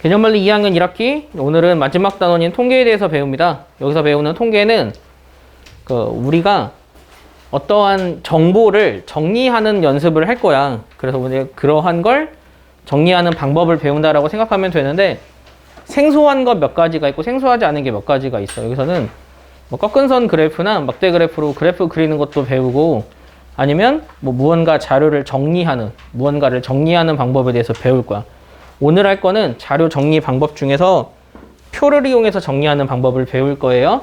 개념원리 2학년 1학기 오늘은 마지막 단원인 통계에 대해서 배웁니다. 여기서 배우는 통계는 우리가 어떠한 정보를 정리하는 연습을 할 거야. 그래서 우리가 그러한 걸 정리하는 방법을 배운다라고 생각하면 되는데 생소한 것 몇 가지가 있고 생소하지 않은 게 몇 가지가 있어. 여기서는 뭐 꺾은 선 그래프나 막대 그래프로 그래프 그리는 것도 배우고 아니면 뭐 무언가를 정리하는 방법에 대해서 배울 거야. 오늘 할 거는 자료 정리 방법 중에서 표를 이용해서 정리하는 방법을 배울 거예요.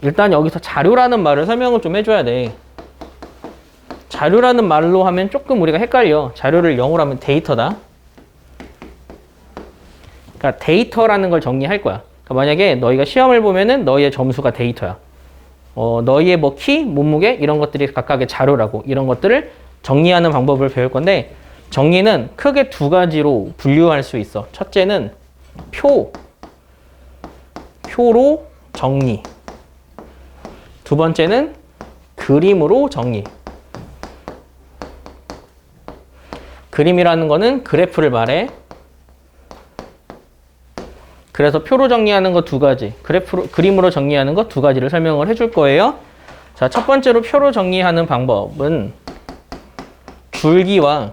일단 여기서 자료라는 말을 설명을 좀 해줘야 돼. 자료라는 말로 하면 조금 우리가 헷갈려. 자료를 영어로 하면 데이터다. 그러니까 데이터라는 걸 정리할 거야. 그러니까 만약에 너희가 시험을 보면은 너희의 점수가 데이터야. 너희의 뭐 키, 몸무게 이런 것들이 각각의 자료라고 이런 것들을 정리하는 방법을 배울 건데 정리는 크게 두 가지로 분류할 수 있어. 첫째는 표로 정리. 두 번째는 그림으로 정리. 그림이라는 거는 그래프를 말해. 그래서 표로 정리하는 거 두 가지, 그림으로 정리하는 거 두 가지를 설명을 해줄 거예요. 자, 첫 번째로 표로 정리하는 방법은 줄기와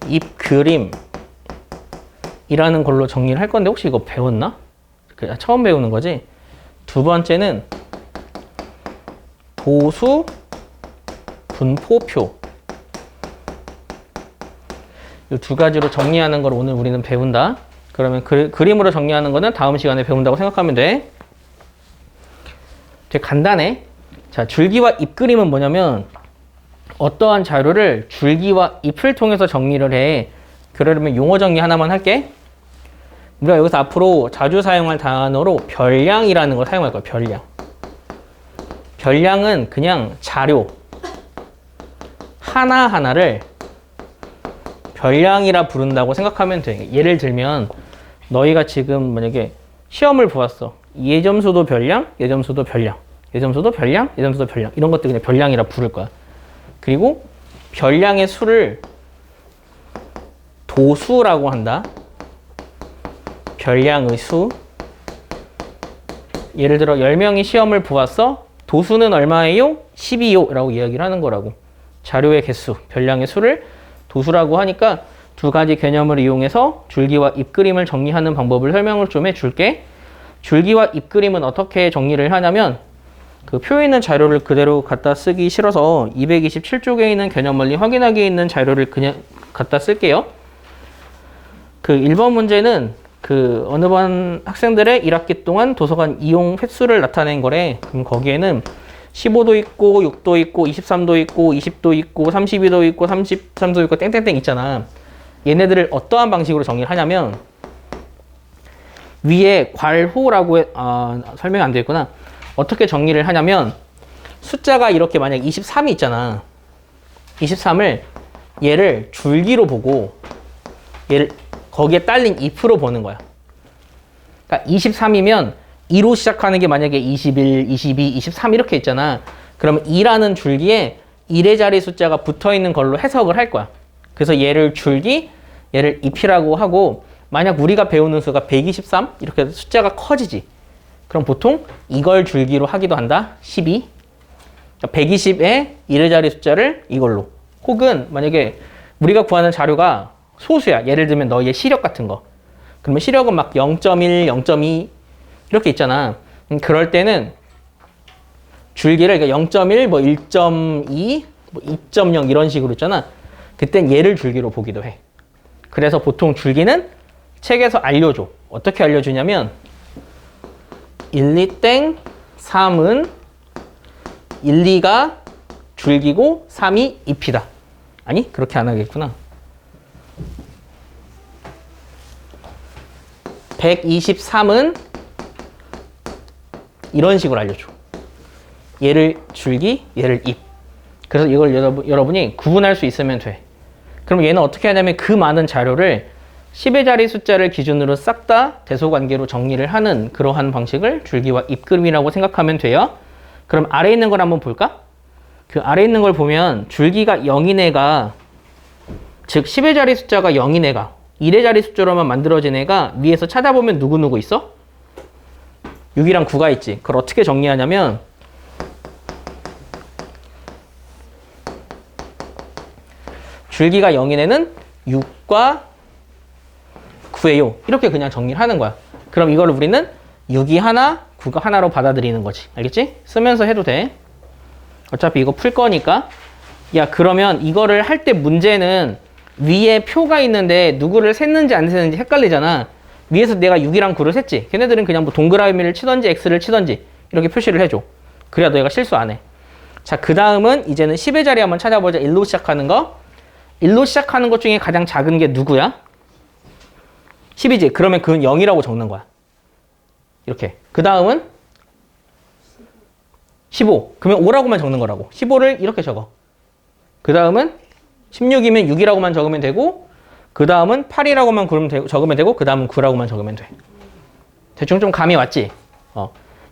입그림이라는 걸로 정리를 할 건데 혹시 이거 배웠나? 처음 배우는 거지? 두 번째는 도수 분포표. 이 두 가지로 정리하는 걸 오늘 우리는 배운다. 그러면 그림으로 정리하는 거는 다음 시간에 배운다고 생각하면 돼. 되게 간단해. 자, 줄기와 잎그림은 뭐냐면 어떠한 자료를 줄기와 잎을 통해서 정리를 해. 그러려면 용어 정리 하나만 할게. 우리가 여기서 앞으로 자주 사용할 단어로 별량이라는 걸 사용할 거야. 별량. 별량은 그냥 자료 하나하나를 별량이라 부른다고 생각하면 돼. 예를 들면 너희가 지금 만약에 시험을 보았어. 얘 점수도 별량, 얘 점수도 별량, 얘 점수도 별량, 얘 점수도 별량. 이런 것들 그냥 별량이라 부를 거야. 그리고 별량의 수를 도수라고 한다. 별량의 수. 예를 들어 10명이 시험을 보았어. 도수는 얼마예요? 12요 라고 이야기를 하는 거라고. 자료의 개수, 별량의 수를 도수라고 하니까 두 가지 개념을 이용해서 줄기와 잎그림을 정리하는 방법을 설명을 좀 해줄게. 줄기와 잎그림은 어떻게 정리를 하냐면 그 표에 있는 자료를 그대로 갖다 쓰기 싫어서 227쪽에 있는 개념원리 확인하기에 있는 자료를 그냥 갖다 쓸게요. 그 1번 문제는 그 어느 반 학생들의 1학기 동안 도서관 이용 횟수를 나타낸 거래. 그럼 거기에는 15도 있고 6도 있고 23도 있고 20도 있고 32도 있고 33도 있고 땡땡땡 있잖아. 얘네들을 어떠한 방식으로 정리를 하냐면 위에 괄호라고 설명이 안 되어 있구나. 어떻게 정리를 하냐면 숫자가 이렇게 만약 23이 있잖아. 23을 얘를 줄기로 보고 얘를 거기에 딸린 잎으로 보는 거야. 그러니까 23이면 2로 시작하는 게 만약에 21, 22, 23 이렇게 있잖아. 그러면 2라는 줄기에 1의 자리 숫자가 붙어있는 걸로 해석을 할 거야. 그래서 얘를 줄기, 얘를 잎이라고 하고 만약 우리가 배우는 수가 123 이렇게 숫자가 커지지. 그럼 보통 이걸 줄기로 하기도 한다. 12. 120의 1의 자리 숫자를 이걸로. 혹은 만약에 우리가 구하는 자료가 소수야. 예를 들면 너의 시력 같은 거. 그러면 시력은 막 0.1, 0.2 이렇게 있잖아. 그럴 때는 줄기를 0.1, 뭐 1.2, 뭐 2.0 이런 식으로 있잖아. 그땐 얘를 줄기로 보기도 해. 그래서 보통 줄기는 책에서 알려줘. 어떻게 알려주냐면 1, 2, 땡, 3은 1, 2가 줄기고 3이 잎이다. 아니, 그렇게 안 하겠구나. 123은 이런 식으로 알려줘. 얘를 줄기, 얘를 잎. 그래서 이걸 여러분이 구분할 수 있으면 돼. 그럼 얘는 어떻게 하냐면 그 많은 자료를 10의 자리 숫자를 기준으로 싹 다 대소관계로 정리를 하는 그러한 방식을 줄기와 잎그림이라고 생각하면 돼요. 그럼 아래에 있는 걸 한번 볼까? 그 아래에 있는 걸 보면 줄기가 0인 애가, 즉 10의 자리 숫자가 0인 애가 1의 자리 숫자로만 만들어진 애가 위에서 찾아보면 누구누구 있어? 6이랑 9가 있지. 그걸 어떻게 정리하냐면 줄기가 0인 애는 6과 9예요. 이렇게 그냥 정리를 하는 거야. 그럼 이거를 우리는 6이 하나, 9가 하나로 받아들이는 거지. 알겠지? 쓰면서 해도 돼. 어차피 이거 풀 거니까. 야, 그러면 이거를 할 때 문제는 위에 표가 있는데 누구를 셌는지 안 셌는지 헷갈리잖아. 위에서 내가 6이랑 9를 셌지. 걔네들은 그냥 뭐 동그라미를 치던지 X를 치던지 이렇게 표시를 해줘. 그래야 너희가 실수 안 해. 자, 그 다음은 이제는 10의 자리 한번 찾아보자. 1로 시작하는 거. 1로 시작하는 것 중에 가장 작은 게 누구야? 10이지. 그러면 그건 0이라고 적는 거야. 이렇게. 그 다음은 15. 그러면 5라고만 적는 거라고. 15를 이렇게 적어. 그 다음은 16이면 6이라고만 적으면 되고, 그 다음은 8이라고만 적으면 되고, 그 다음은 9라고만 적으면 돼. 대충 좀 감이 왔지?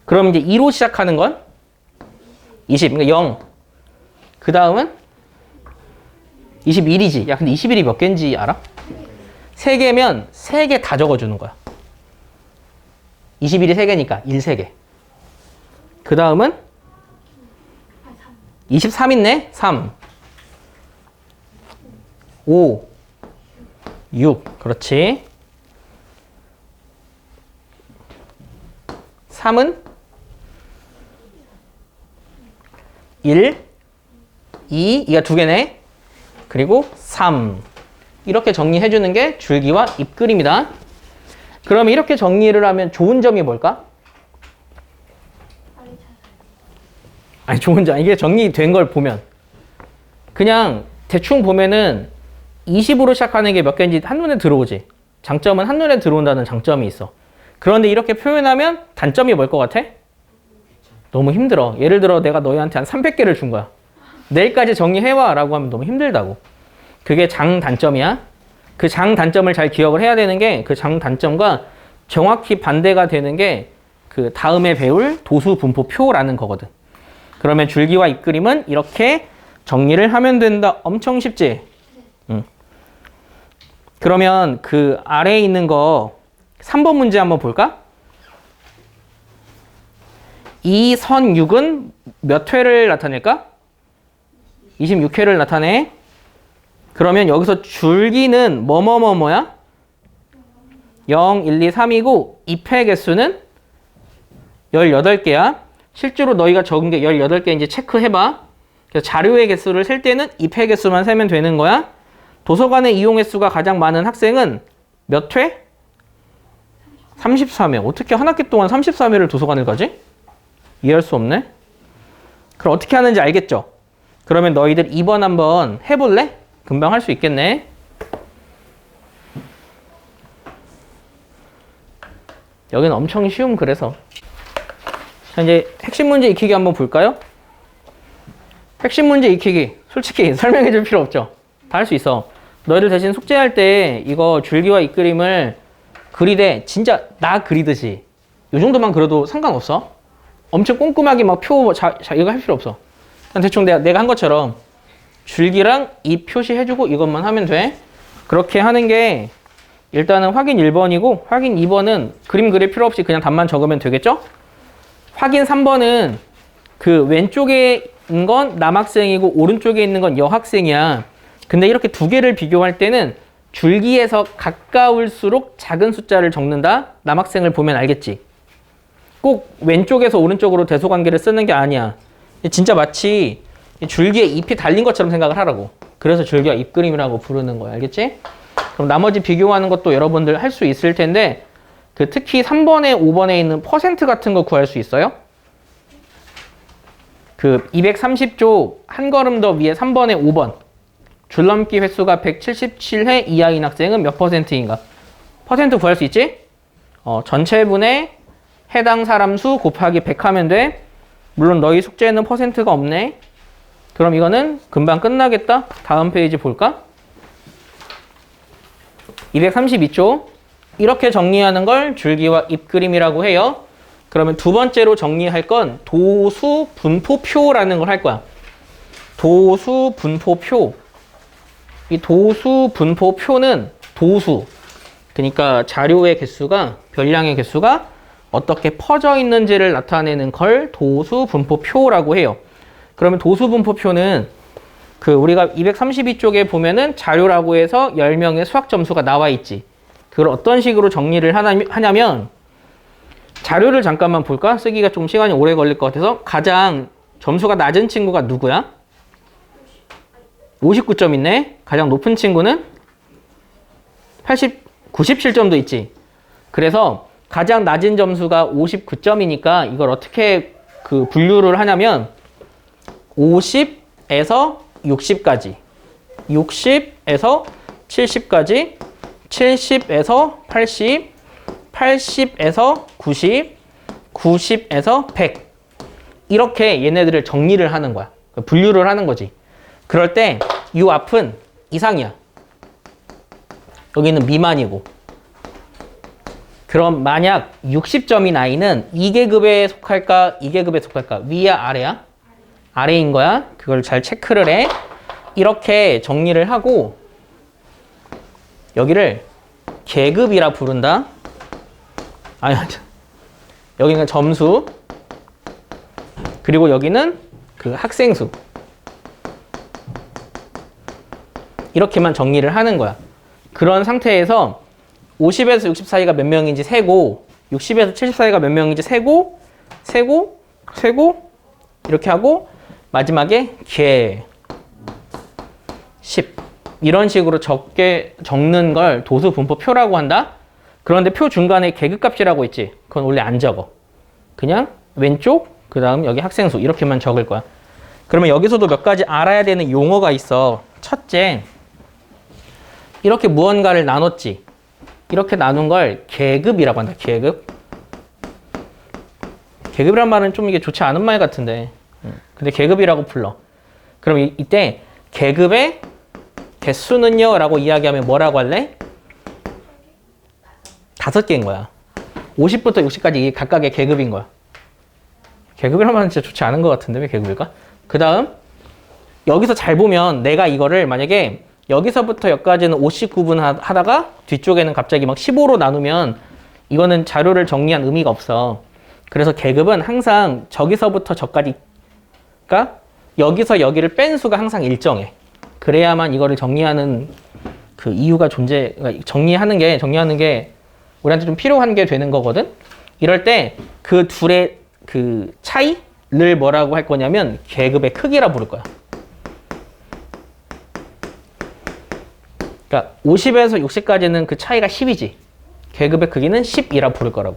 그럼 이제 2로 시작하는 건 20. 그러니까 0. 그 다음은 21이지. 야, 근데 21이 몇 개인지 알아? 3개면 3개 다 적어주는 거야. 21이 3개니까 1, 3개. 그 다음은 23 있네? 3. 5. 6. 그렇지. 3은 1, 2, 이가 2개네. 그리고 3. 이렇게 정리해주는 게 줄기와 잎그림이다. 그러면 이렇게 정리를 하면 좋은 점이 뭘까? 아니, 좋은 점. 이게 정리된 걸 보면. 그냥 대충 보면은 20으로 시작하는 게 몇 개인지 한눈에 들어오지. 장점은 한눈에 들어온다는 장점이 있어. 그런데 이렇게 표현하면 단점이 뭘 것 같아? 너무 힘들어. 예를 들어 내가 너희한테 한 300개를 준 거야. 내일까지 정리해와 라고 하면 너무 힘들다고. 그게 장단점이야. 그 장단점을 잘 기억을 해야 되는 게 그 장단점과 정확히 반대가 되는 게 그 다음에 배울 도수분포표라는 거거든. 그러면 줄기와 잎그림은 이렇게 정리를 하면 된다. 엄청 쉽지? 응. 그러면 그 아래에 있는 거 3번 문제 한번 볼까? 이 선 6은 몇 회를 나타낼까? 26회를 나타내. 그러면 여기서 줄기는 뭐뭐뭐뭐야? 0, 1, 2, 3이고 잎의 개수는 18개야. 실제로 너희가 적은 게 18개인지 체크해봐. 그래서 자료의 개수를 셀 때는 잎의 개수만 세면 되는 거야. 도서관의 이용 횟수가 가장 많은 학생은 몇 회? 33회. 어떻게 한 학기 동안 33회를 도서관을 가지? 이해할 수 없네. 그럼 어떻게 하는지 알겠죠? 그러면 너희들 2번 한번 해볼래? 금방 할 수 있겠네. 여기는 엄청 쉬움. 그래서 자, 이제 핵심 문제 익히기 한번 볼까요? 핵심 문제 익히기 솔직히 설명해 줄 필요 없죠. 다 할 수 있어. 너희들 대신 숙제할 때 이거 줄기와 잎그림을 그리되 진짜 나 그리듯이 이 정도만 그려도 상관없어. 엄청 꼼꼼하게 막 표 이거 할 필요 없어. 그냥 대충 내가 한 것처럼 줄기랑 잎 표시해주고 이것만 하면 돼. 그렇게 하는 게 일단은 확인 1번이고 확인 2번은 그림 그릴 필요 없이 그냥 답만 적으면 되겠죠? 확인 3번은 그 왼쪽에 있는 건 남학생이고 오른쪽에 있는 건 여학생이야. 근데 이렇게 두 개를 비교할 때는 줄기에서 가까울수록 작은 숫자를 적는다. 남학생을 보면 알겠지? 꼭 왼쪽에서 오른쪽으로 대소관계를 쓰는 게 아니야. 진짜 마치 줄기에 잎이 달린 것처럼 생각을 하라고. 그래서 줄기와 잎그림이라고 부르는 거야. 알겠지? 그럼 나머지 비교하는 것도 여러분들 할 수 있을 텐데 그 특히 3번에 5번에 있는 퍼센트 같은 거 구할 수 있어요? 그 230쪽 한 걸음 더 위에 3번에 5번 줄넘기 횟수가 177회 이하인 학생은 몇 퍼센트인가? 퍼센트 구할 수 있지? 전체분의 해당 사람 수 곱하기 100 하면 돼. 물론 너희 숙제에는 퍼센트가 없네. 그럼 이거는 금방 끝나겠다. 다음 페이지 볼까? 232쪽. 이렇게 정리하는 걸 줄기와 잎그림이라고 해요. 그러면 두 번째로 정리할 건 도수분포표라는 걸 할 거야. 도수분포표. 이 도수분포표는 도수, 그러니까 자료의 개수가, 별량의 개수가 어떻게 퍼져 있는지를 나타내는 걸 도수 분포표라고 해요. 그러면 도수 분포표는 우리가 232쪽에 보면은 자료라고 해서 10명의 수학 점수가 나와 있지. 그걸 어떤 식으로 정리를 하냐면, 자료를 잠깐만 볼까? 쓰기가 좀 시간이 오래 걸릴 것 같아서. 가장 점수가 낮은 친구가 누구야? 59점 있네. 가장 높은 친구는 97점도 있지. 그래서 가장 낮은 점수가 59점이니까 이걸 어떻게 분류를 하냐면 50에서 60까지, 60에서 70까지, 70에서 80, 80에서 90, 90에서 100 이렇게 얘네들을 정리를 하는 거야. 분류를 하는 거지. 그럴 때 이 앞은 이상이야. 여기는 미만이고. 그럼 만약 60점인 아이는 2계급에 속할까? 2계급에 속할까? 위야 아래야? 아래인 거야. 그걸 잘 체크를 해. 이렇게 정리를 하고 여기를 계급이라 부른다. 아니, 여기는 점수. 그리고 여기는 학생 수. 이렇게만 정리를 하는 거야. 그런 상태에서 50에서 60 사이가 몇 명인지 세고, 60에서 70 사이가 몇 명인지 세고, 이렇게 하고, 마지막에 10. 이런 식으로 적는 걸 도수 분포표라고 한다. 그런데 표 중간에 계급값이라고 있지. 그건 원래 안 적어. 그냥 왼쪽, 그 다음 여기 학생 수 이렇게만 적을 거야. 그러면 여기서도 몇 가지 알아야 되는 용어가 있어. 첫째, 이렇게 무언가를 나눴지. 이렇게 나눈 걸 계급이라고 한다. 계급. 계급이란 말은 좀 이게 좋지 않은 말 같은데. 근데 계급이라고 불러. 그럼 이때 계급의 개수는요? 라고 이야기하면 뭐라고 할래? 5개인 거야. 50부터 60까지 이게 각각의 계급인 거야. 계급이란 말은 진짜 좋지 않은 것 같은데 왜 계급일까? 그 다음 여기서 잘 보면 내가 이거를 만약에 여기서부터 여기까지는 59분 하다가 뒤쪽에는 갑자기 막 15로 나누면 이거는 자료를 정리한 의미가 없어. 그래서 계급은 항상 저기서부터 저까지, 그러니까 여기서 여기를 뺀 수가 항상 일정해. 그래야만 이거를 정리하는 이유가 그러니까 정리하는 게 우리한테 좀 필요한 게 되는 거거든. 이럴 때 그 둘의 차이를 뭐라고 할 거냐면 계급의 크기라 부를 거야. 그러니까 50에서 60까지는 그 차이가 10이지. 계급의 크기는 10이라 부를 거라고.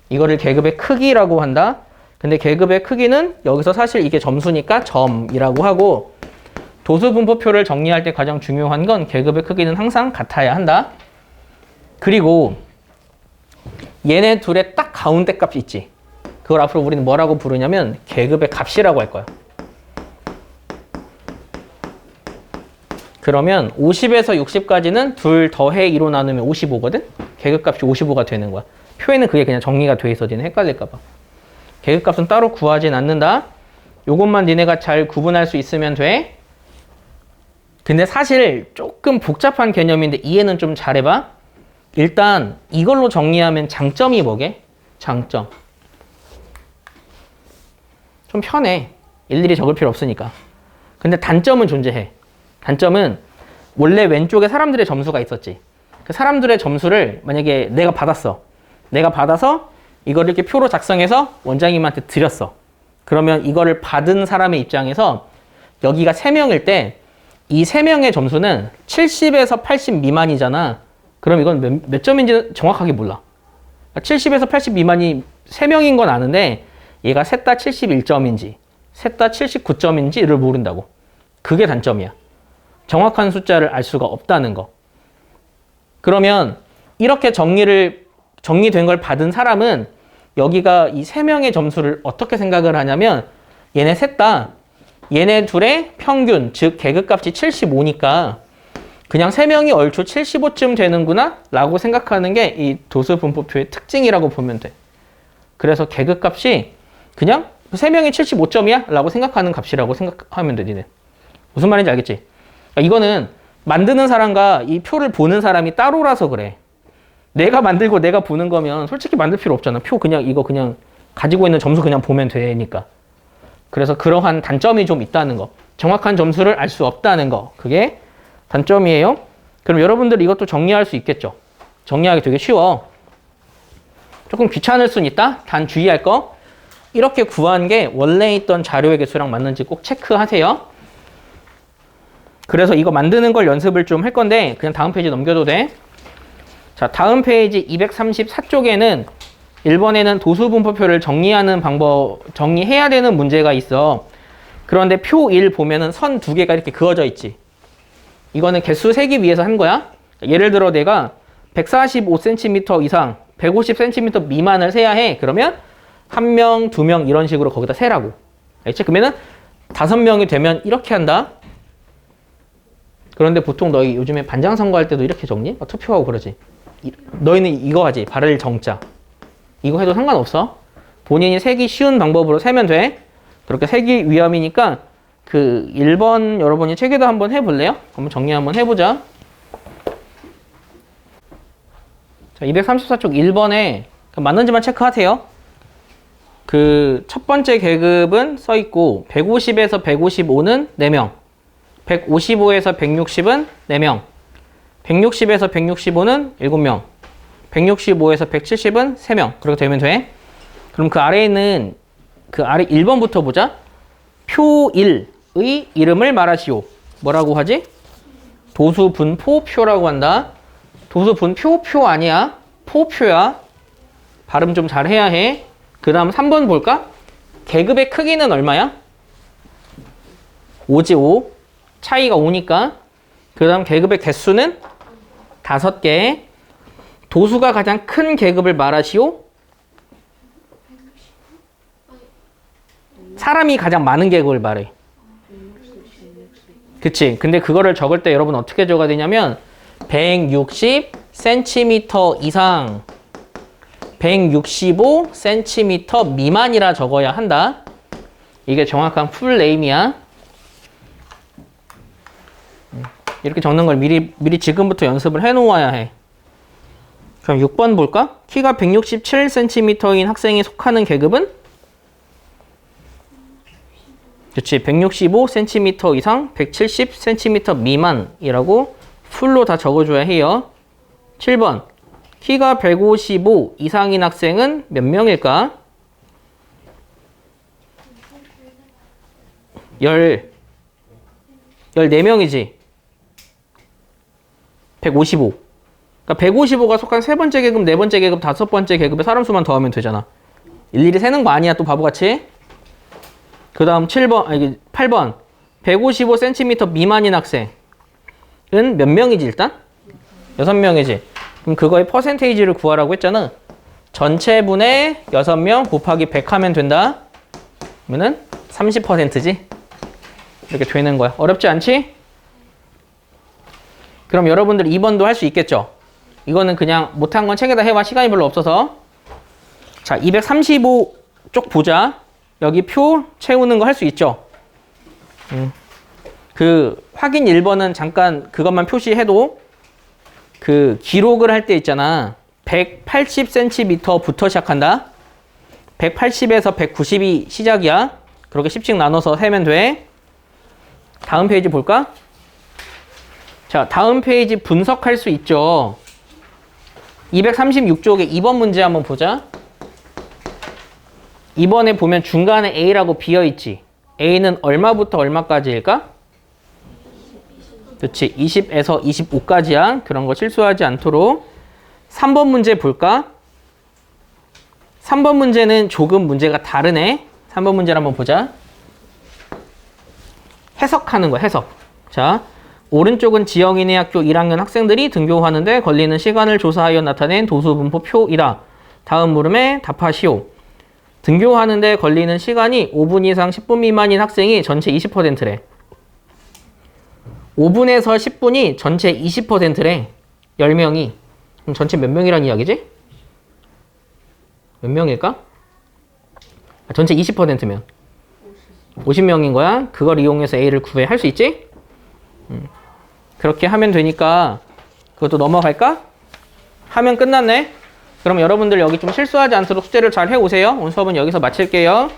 이거를 계급의 크기라고 한다. 근데 계급의 크기는 여기서 사실 이게 점수니까 점이라고 하고, 도수 분포표를 정리할 때 가장 중요한 건 계급의 크기는 항상 같아야 한다. 그리고 얘네 둘의 딱 가운데 값이 있지. 그걸 앞으로 우리는 뭐라고 부르냐면 계급의 값이라고 할 거야. 그러면 50에서 60까지는 둘 더해 2로 나누면 55거든? 계급값이 55가 되는 거야. 표에는 그게 그냥 정리가 돼 있어. 니네 헷갈릴까 봐. 계급값은 따로 구하진 않는다. 요것만 니네가 잘 구분할 수 있으면 돼. 근데 사실 조금 복잡한 개념인데 이해는 좀 잘해봐. 일단 이걸로 정리하면 장점이 뭐게? 장점. 좀 편해. 일일이 적을 필요 없으니까. 근데 단점은 존재해. 단점은 원래 왼쪽에 사람들의 점수가 있었지. 그 사람들의 점수를 만약에 내가 받았어. 내가 받아서 이걸 이렇게 표로 작성해서 원장님한테 드렸어. 그러면 이거를 받은 사람의 입장에서 여기가 3명일 때 이 3명의 점수는 70에서 80 미만이잖아. 그럼 이건 몇 점인지 정확하게 몰라. 70에서 80 미만이 3명인 건 아는데 얘가 셋 다 71점인지 셋 다 79점인지를 모른다고. 그게 단점이야. 정확한 숫자를 알 수가 없다는 거. 그러면 이렇게 정리된 걸 받은 사람은 여기가 이 3명의 점수를 어떻게 생각을 하냐면 얘네 셋 다 얘네 둘의 평균, 즉 계급값이 75니까 그냥 3명이 얼추 75쯤 되는구나 라고 생각하는 게 이 도수 분포표의 특징이라고 보면 돼. 그래서 계급값이 그냥 3명이 75점이야 라고 생각하는 값이라고 생각하면 돼. 니네 무슨 말인지 알겠지? 그러니까 이거는 만드는 사람과 이 표를 보는 사람이 따로라서 그래. 내가 만들고 내가 보는 거면 솔직히 만들 필요 없잖아. 표 그냥 이거 그냥 가지고 있는 점수 그냥 보면 되니까. 그래서 그러한 단점이 좀 있다는 거. 정확한 점수를 알 수 없다는 거. 그게 단점이에요. 그럼 여러분들 이것도 정리할 수 있겠죠. 정리하기 되게 쉬워. 조금 귀찮을 순 있다. 단 주의할 거. 이렇게 구한 게 원래 있던 자료의 개수랑 맞는지 꼭 체크하세요. 그래서 이거 만드는 걸 연습을 좀 할 건데 그냥 다음 페이지 넘겨도 돼. 자, 다음 페이지 234쪽에는 1번에는 도수분포표를 정리하는 방법, 정리해야 되는 문제가 있어. 그런데 표 1 보면은 선 2개가 이렇게 그어져 있지. 이거는 개수 세기 위해서 한 거야. 예를 들어 내가 145cm 이상, 150cm 미만을 세야 해. 그러면 1명, 2명 이런 식으로 거기다 세라고. 알겠지? 그러면은 5명이 되면 이렇게 한다. 그런데 보통 너희 요즘에 반장 선거할 때도 이렇게 정리? 투표하고 그러지. 너희는 이거 하지. 발을 정자. 이거 해도 상관없어. 본인이 세기 쉬운 방법으로 세면 돼. 그렇게 세기 위험이니까 그 1번 여러분이 책에도 한번 해볼래요? 한번 정리 한번 해보자. 자, 234쪽 1번에 맞는지만 체크하세요. 그 첫 번째 계급은 써있고 150에서 155는 4명, 155에서 160은 4명, 160에서 165는 7명, 165에서 170은 3명. 그렇게 되면 돼. 그럼 그 아래에 있는 그 아래 1번부터 보자. 표 1의 이름을 말하시오. 뭐라고 하지? 도수분포표라고 한다. 도수분표, 표 아니야. 포표야. 발음 좀 잘 해야 해. 그 다음 3번 볼까? 계급의 크기는 얼마야? 5지 5. 차이가 5니까. 그 다음 계급의 개수는 5개. 도수가 가장 큰 계급을 말하시오. 사람이 가장 많은 계급을 말해. 그치? 근데 그거를 적을 때 여러분 어떻게 적어야 되냐면 160cm 이상, 165cm 미만이라 적어야 한다. 이게 정확한 풀네임이야. 이렇게 적는 걸 미리 지금부터 연습을 해놓아야 해. 그럼 6번 볼까? 키가 167cm인 학생이 속하는 계급은? 그렇지. 165cm 이상, 170cm 미만이라고 풀로 다 적어줘야 해요. 7번. 키가 155 이상인 학생은 몇 명일까? 14명이지. 155. 그러니까 155가 속한 세 번째 계급, 네 번째 계급, 다섯 번째 계급에 사람 수만 더하면 되잖아. 일일이 세는 거 아니야, 또 바보같이. 그 다음 8번. 155cm 미만인 학생은 몇 명이지, 일단? 6명이지. 그럼 그거의 퍼센테이지를 구하라고 했잖아. 전체분의 6명 곱하기 100 하면 된다. 그러면은 30%지. 이렇게 되는 거야. 어렵지 않지? 그럼 여러분들 2번도 할 수 있겠죠? 이거는 그냥 못한 건 책에다 해봐. 시간이 별로 없어서. 자, 235쪽 보자. 여기 표 채우는 거 할 수 있죠? 그 확인 1번은 잠깐 그것만 표시해도 그 기록을 할 때 있잖아. 180cm부터 시작한다. 180에서 190이 시작이야. 그렇게 10씩 나눠서 세면 돼. 다음 페이지 볼까? 자, 다음 페이지 분석할 수 있죠. 236쪽에 2번 문제 한번 보자. 2번에 보면 중간에 A라고 비어있지. A는 얼마부터 얼마까지일까? 그렇지. 20에서 25까지야. 그런 거 실수하지 않도록. 3번 문제 볼까? 3번 문제는 조금 문제가 다르네. 3번 문제를 한번 보자. 해석하는 거야, 해석. 자, 오른쪽은 지영이네 학교 1학년 학생들이 등교하는데 걸리는 시간을 조사하여 나타낸 도수분포표이다. 다음 물음에 답하시오. 등교하는데 걸리는 시간이 5분 이상 10분 미만인 학생이 전체 20%래. 5분에서 10분이 전체 20%래. 10명이. 그럼 전체 몇 명이란 이야기지? 몇 명일까? 전체 20%면 50명인 거야. 그걸 이용해서 A를 구해. 할 수 있지? 그렇게 하면 되니까 그것도 넘어갈까? 하면 끝났네. 그럼 여러분들 여기 좀 실수하지 않도록 숙제를 잘 해오세요. 오늘 수업은 여기서 마칠게요.